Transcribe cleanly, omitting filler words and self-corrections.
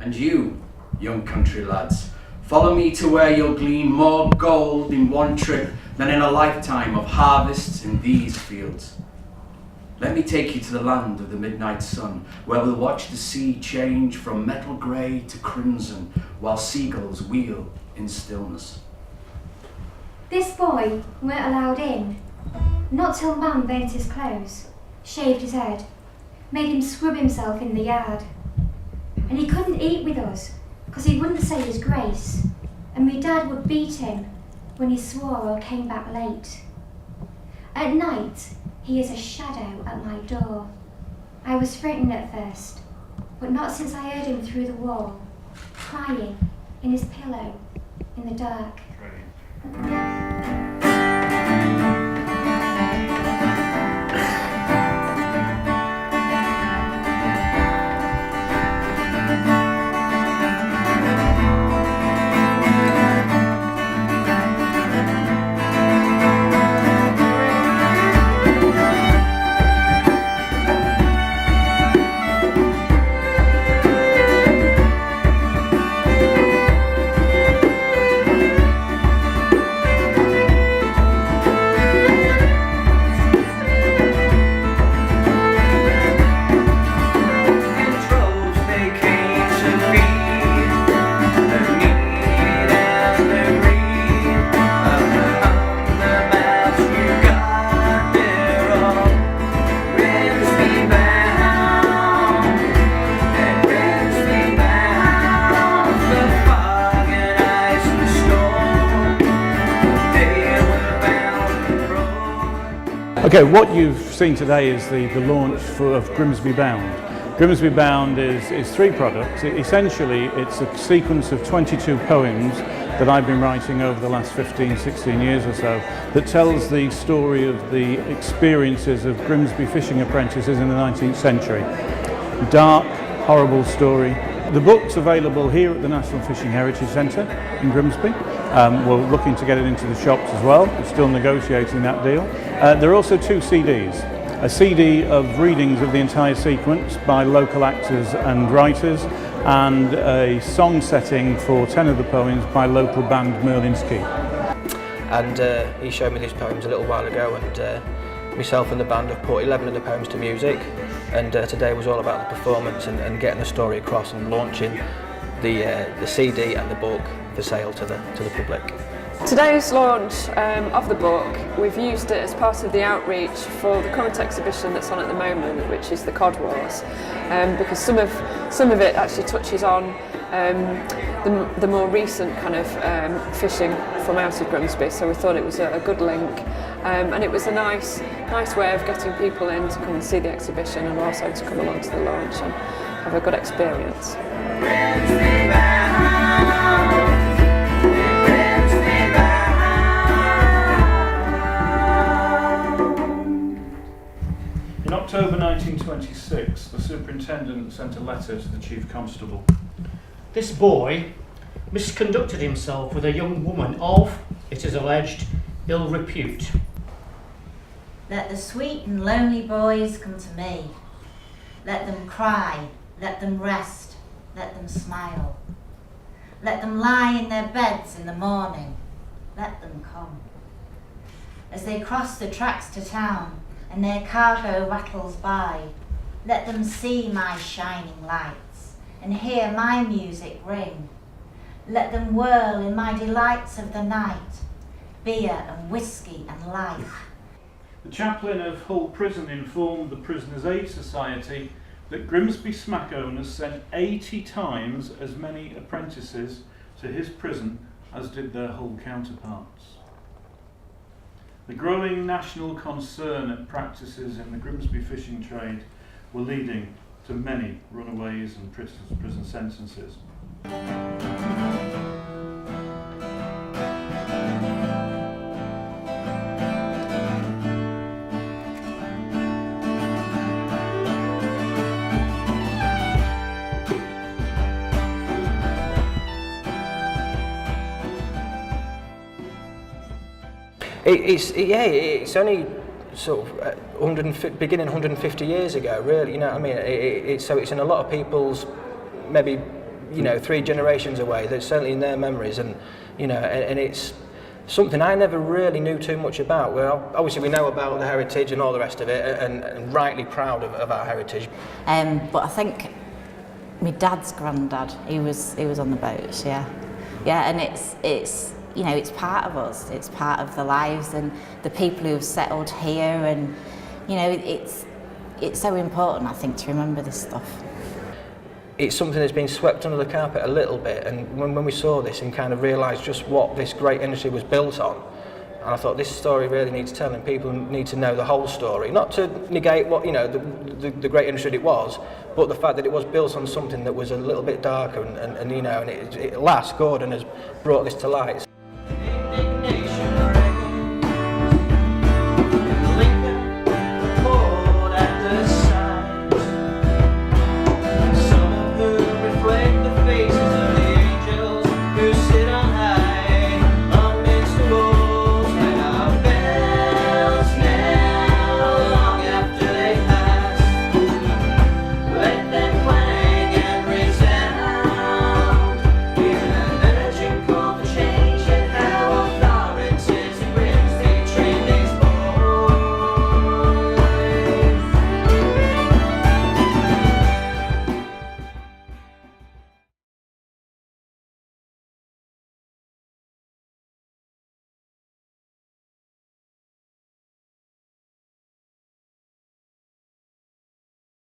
And you, young country lads, follow me to where you'll glean more gold in one trip than in a lifetime of harvests in these fields. Let me take you to the land of the midnight sun, where we'll watch the sea change from metal grey to crimson, while seagulls wheel in stillness. This boy weren't allowed in, not till Mum burnt his clothes, shaved his head, made him scrub himself in the yard. And he couldn't eat with us, because he wouldn't say his grace, and my dad would beat him when he swore or came back late. At night, he is a shadow at my door. I was frightened at first, but not since I heard him through the wall, crying in his pillow in the dark. Okay, what you've seen today is the launch of Grimsby Bound. Grimsby Bound is three products. Essentially, it's a sequence of 22 poems that I've been writing over the last 15, 16 years or so that tells the story of the experiences of Grimsby fishing apprentices in the 19th century. Dark, horrible story. The book's available here at the National Fishing Heritage Centre in Grimsby. We're looking to get it into the shops as well. We're still negotiating that deal. There are also two CDs. A CD of readings of the entire sequence by local actors and writers, and a song setting for 10 of the poems by local band Merlin's Keep. And he showed me these poems a little while ago, and myself and the band have put 11 of the poems to music, and today was all about the performance and getting the story across and launching the CD and the book for sale to the public. Today's launch of the book, we've used it as part of the outreach for the current exhibition that's on at the moment, which is the Cod Wars, because some of it actually touches on the more recent kind of fishing from out of Grimsby, so we thought it was a good link, and it was a nice way of getting people in to come and see the exhibition and also to come along to the launch and have a good experience. In October 1926, the superintendent sent a letter to the chief constable. This boy misconducted himself with a young woman of, it is alleged, ill repute. Let the sweet and lonely boys come to me. Let them cry, let them rest, let them smile. Let them lie in their beds in the morning, let them come. As they cross the tracks to town and their cargo rattles by, let them see my shining lights and hear my music ring. Let them whirl in my delights of the night, beer and whiskey and life. The chaplain of Hull Prison informed the Prisoners' Aid Society that Grimsby smack owners sent 80 times as many apprentices to his prison as did their Hull counterparts. The growing national concern at practices in the Grimsby fishing trade were leading to many runaways and prison sentences. It's only sort of beginning 150 years ago, really. You know, I mean, so it's in a lot of people's maybe you know, 3 generations away. That's certainly in their memories, and you know, and it's something I never really knew too much about. Well, obviously we know about the heritage and all the rest of it, and rightly proud of our heritage. But I think my dad's granddad, he was on the boats, yeah, and it's you know, it's part of us. It's part of the lives and the people who have settled here, and you know, it's so important, I think, to remember this stuff. It's something that's been swept under the carpet a little bit, and when we saw this and kind of realised just what this great industry was built on, and I thought this story really needs telling. People need to know the whole story, not to negate what, you know, the great industry it was, but the fact that it was built on something that was a little bit darker, and you know, and it, Lass Gordon has brought this to light.